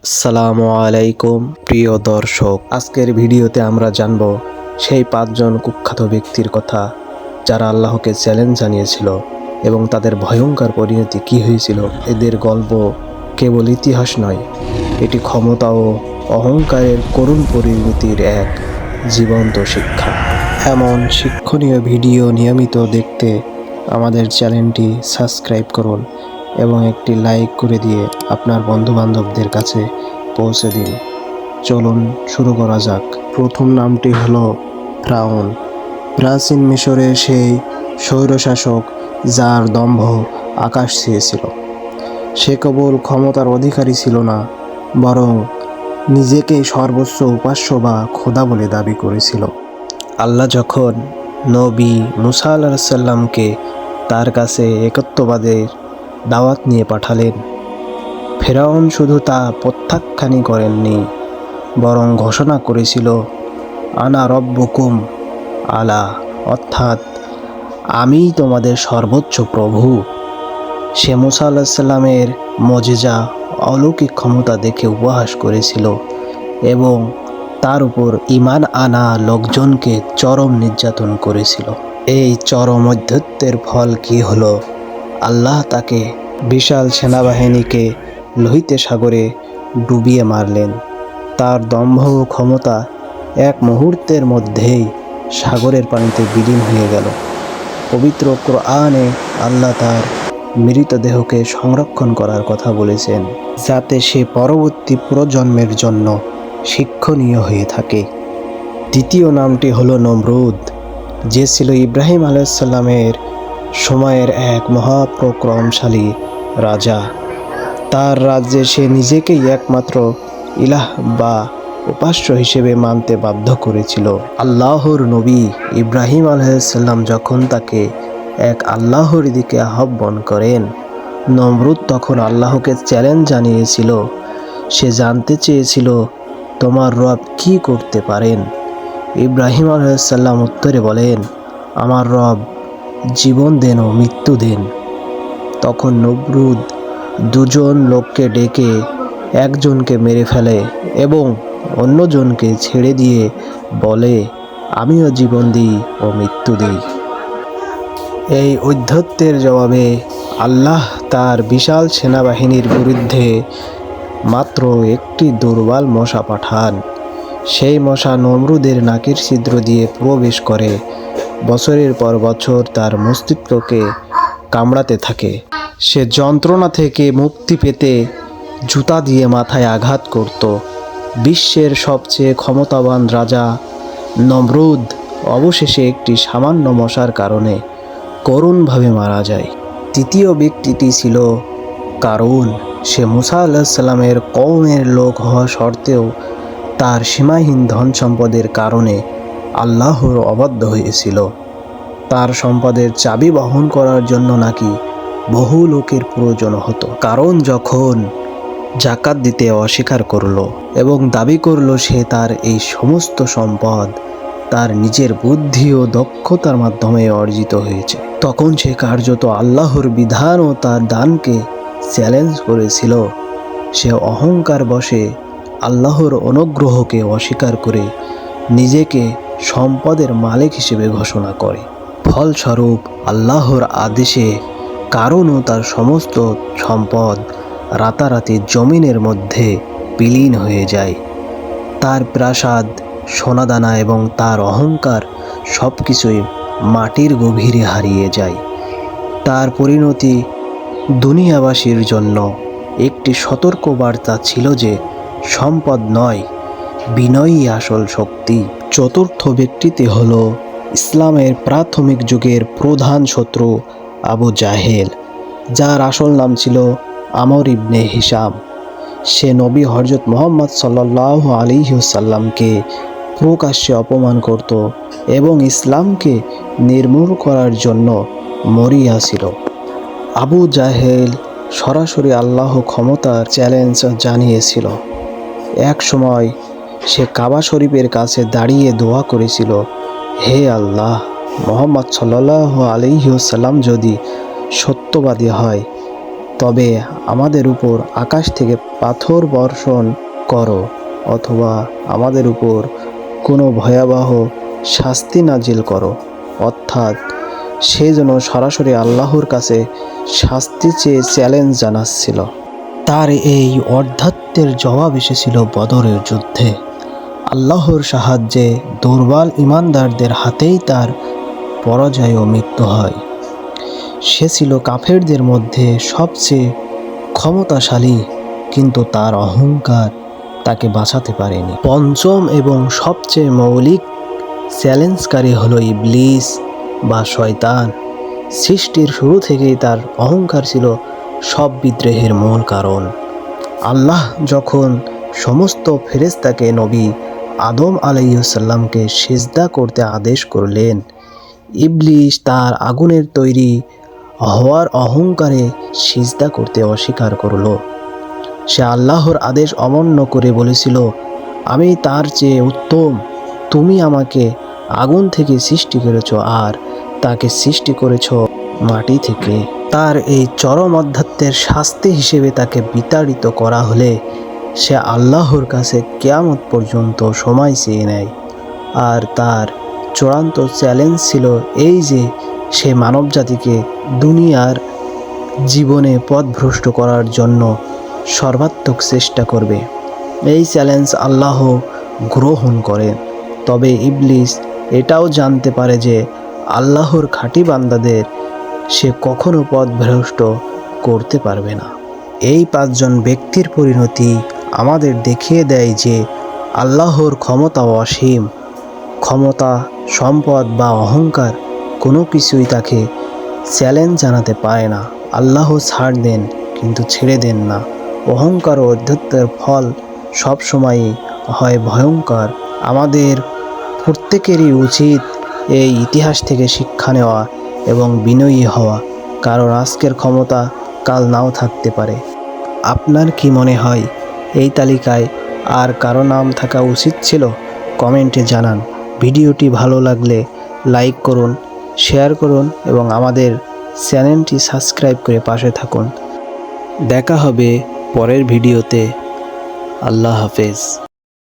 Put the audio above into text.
আসসালামু আলাইকুম প্রিয় দর্শক, আজকের ভিডিওতে আমরা জানব সেই 5জন কুখ্যাত ব্যক্তির কথা যারা আল্লাহকে চ্যালেঞ্জ জানিয়েছিল এবং তাদের ভয়ঙ্কর পরিণতি কী হয়েছিল। এদের গল্প কেবল ইতিহাস নয়, এটি ক্ষমতা ও অহংকারের করুণ পরিণতির এক জীবন্ত শিক্ষা। এমন শিক্ষণীয় ভিডিও নিয়মিত দেখতে আমাদের চ্যানেলটি সাবস্ক্রাইব করুন এবং একটি লাইক করে দিয়ে আপনার বন্ধুবান্ধবদের কাছে পৌঁছে দিন। চলুন শুরু করা যাক। প্রথম নামটি হলো ফিরআউন। প্রাচীন মিশরে সেই স্বৈরশাসক যার দম্ভ আকাশ ছুঁয়েছিল। সে কেবল ক্ষমতার অধিকারী ছিল না, বরং নিজেকে সর্বোচ্চ উপাস্য বা খোদা বলে দাবি করেছিল। আল্লাহ যখন নবী মুসা আলাইহিস সালামকে তার কাছে একত্ববাদের দাওয়াত নিয়ে পাঠালেন, ফিরআউন শুধু তা প্রত্যাখ্যানই করেননি, বরং ঘোষণা করেছিল, আনা রব্বুকুম আলা, অর্থাৎ আমিই তোমাদের সর্বোচ্চ প্রভু। সে মুসা আলাইহিস সালামের মুজিজা, অলৌকিক ক্ষমতা দেখে উপহাস করেছিল এবং তার উপর ঈমান আনা লোকজনকে চরম নির্যাতন করেছিল। এই চরম অধ্যত্বের ফল কি হলো? আল্লাহ তাকে বিশাল সেনাবাহিনীকে লোহিত সাগরে ডুবিয়ে মারলেন। তার দম্ভ ও ক্ষমতা এক মুহূর্তের মধ্যেই সাগরের পানিতে বিলীন হয়ে গেল। পবিত্র কোরআনে আল্লাহ তার মৃতদেহকে সংরক্ষণ করার কথা বলেছেন, যাতে সে পরবর্তী প্রজন্মের জন্য শিক্ষণীয় হয়ে থাকে। দ্বিতীয় নামটি হলো নমরুদ, যে ছিল ইব্রাহিম আলাইহিস সালামের সময়ের এক মহাপরাক্রমশালী রাজা। তার রাজ্যে সে নিজেকেই একমাত্র ইলাহ বা উপাস্য হিসেবে মানতে বাধ্য করেছিল। আল্লাহর নবী ইব্রাহিম আলাইহিস সালাম যখন তাকে এক আল্লাহর দিকে আহ্বান করেন, নমরুদ তখন আল্লাহকে চ্যালেঞ্জ জানিয়েছিল। সে জানতে চেয়েছিল, তোমার রব কি করতে পারেন? ইব্রাহিম আলাইহিস সালাম উত্তরে বলেন, আমার রব জীবন দেন ও মৃত্যু দেন। তখন নমরুদ দুজন লোককে ডেকে একজনকে মেরে ফেলে এবং অন্যজনকে ছেড়ে দিয়ে বলে, আমিও জীবন দিই ও মৃত্যু দিই। এই ঔদ্ধত্যের জবাবে আল্লাহ তার বিশাল সেনাবাহিনীর বিরুদ্ধে মাত্র একটি দুর্বল মশা পাঠান। সেই মশা নমরুদের নাকের ছিদ্র দিয়ে প্রবেশ করে বছরের পর বছর তার মস্তিষ্ককে কামড়াতে থাকে। সে যন্ত্রণা থেকে মুক্তি পেতে জুতা দিয়ে মাথায় আঘাত করত। বিশ্বের সবচেয়ে ক্ষমতাবান রাজা নমরুদ অবশেষে একটি সামান্য মশার কারণে করুণভাবে মারা যায়। তৃতীয় ব্যক্তিটি ছিল কারুন। সে মুসা আলাইহিস সালামের কওমের লোক হওয়া সত্ত্বেও তার সীমাহীন ধন সম্পদের কারণে আল্লাহর অবাধ্য হয়েছিল। তার সম্পদের চাবি বহন করার জন্য নাকি বহু লোকের প্রয়োজন হতো। কারণ যখন জাকাত দিতে অস্বীকার করলো এবং দাবি করলো সে তার এই সমস্ত সম্পদ তার নিজের বুদ্ধি ও দক্ষতার মাধ্যমে অর্জিত হয়েছে, তখন সে কার্যত আল্লাহর বিধান ও তার দানকে চ্যালেঞ্জ করেছিল। সে অহংকার বশে আল্লাহর অনুগ্রহকে অস্বীকার করে নিজেকে সম্পদের মালিক হিসেবে ঘোষণা করে। ফলস্বরূপ আল্লাহর আদেশে কারুন ও তার সমস্ত সম্পদ রাতারাতি জমিনের মধ্যে বিলীন হয়ে যায়। তার প্রাসাদ, সোনাদানা এবং তার অহংকার সব কিছুই মাটির গভীরে হারিয়ে যায়। তার পরিণতি দুনিয়াবাসীর জন্য একটি সতর্ক বার্তা ছিল যে সম্পদ নয়, বিনয়ই আসল শক্তি। চতুর্থ ব্যক্তিটি হল ইসলামের প্রাথমিক যুগের প্রধান শত্রু আবু জাহেল, যার আসল নাম ছিল আমর ইবনে হিশাম। সে নবী হযরত মুহাম্মদ সাল্লাল্লাহু আলাইহি ওয়াসাল্লামকে প্রকাশ্যে অপমান করত এবং ইসলামকে নির্মূল করার জন্য মরিয়া ছিল। আবু জাহেল সরাসরি আল্লাহ ক্ষমতার চ্যালেঞ্জ জানিয়েছিল। এক সময় সে কাবা শরীফের কাছে দাঁড়িয়ে দোয়া করেছিল, হে আল্লাহ, মুহাম্মদ সাল্লাল্লাহু আলাইহি ওয়াসাল্লাম যদি সত্যবাদী হয় তবে আমাদের উপর আকাশ থেকে পাথর বর্ষণ করো, অথবা আমাদের উপর কোনো ভয়াবহ শাস্তি নাজিল করো। অর্থাৎ সে যেন সরাসরি আল্লাহর কাছে শাস্তি চেয়ে চ্যালেঞ্জ জানাচ্ছিল। তার এই অর্ধাত্বের জবাব এসেছিল বদরের যুদ্ধে। আল্লাহর সাহায্যে দুর্বল ঈমানদারদের হাতেই তার পরাজয় ও মৃত্যু হয়। সে ছিল কাফেরদের মধ্যে সবচেয়ে ক্ষমতাশালী, কিন্তু তার অহংকার তাকে বাঁচাতে পারেনি। পঞ্চম এবং সবচেয়ে মৌলিক চ্যালেঞ্জকারী হলো ইবলিস বা শয়তান। সৃষ্টির শুরু থেকেই তার অহংকার ছিল সব বিদ্রোহের মূল কারণ। আল্লাহ যখন সমস্ত ফেরেশতাকে নবী আদম আলাইহিসসালামকে সিজদা করতে আদেশ করলেন, ইবলিস তার আগুনের তৈরি হওয়ার অহংকারে সিজদা করতে অস্বীকার করল। সে আল্লাহর আদেশ অমান্য করে বলেছিল, আমি তার চেয়ে উত্তম। তুমি আমাকে আগুন থেকে সৃষ্টি করেছ আর তাকে সৃষ্টি করেছ মাটি থেকে। তার এই চরম অধ্যাত্মের শাস্তি হিসেবে তাকে বিতাড়িত করা হলে সে আল্লাহর কাছে কিয়ামত পর্যন্ত সময় চেয়ে নেয়। আর তার চূড়ান্ত চ্যালেঞ্জ ছিল এই যে সে মানবজাতিকে দুনিয়ার জীবনে পথভ্রষ্ট করার জন্য সর্বাত্মক চেষ্টা করবে। এই চ্যালেঞ্জ আল্লাহ গ্রহণ করেন। তবে ইবলিস এটাও জানতে পারে যে আল্লাহর খাঁটি বান্দাদের সে কখনো পথভ্রষ্ট করতে পারবে না। এই পাঁচজন ব্যক্তির পরিণতি আমাদের দেখিয়ে দেয় যে আল্লাহর ক্ষমতা অসীম। ক্ষমতা, সম্পদ বা অহংকার কোনো কিছুই তাকে চ্যালেঞ্জ জানাতে পারে না। আল্লাহ ছাড় দেন কিন্তু ছেড়ে দেন না। অহংকার ও অধ্যত্বের ফল সবসময়ই হয় ভয়ঙ্কর। আমাদের প্রত্যেকেরই উচিত এই ইতিহাস থেকে শিক্ষা নেওয়া এবং বিনয়ী হওয়া, কারণ আজকের ক্ষমতা কাল নাও থাকতে পারে। আপনার কি মনে হয় এই তালিকায় আর কারো নাম থাকা উচিত ছিল? কমেন্টে জানান। ভিডিওটি ভালো লাগলে লাইক করুন, শেয়ার করুন এবং আমাদের চ্যানেলটি সাবস্ক্রাইব করে পাশে থাকুন। দেখা হবে পরের ভিডিওতে। আল্লাহ হাফেজ।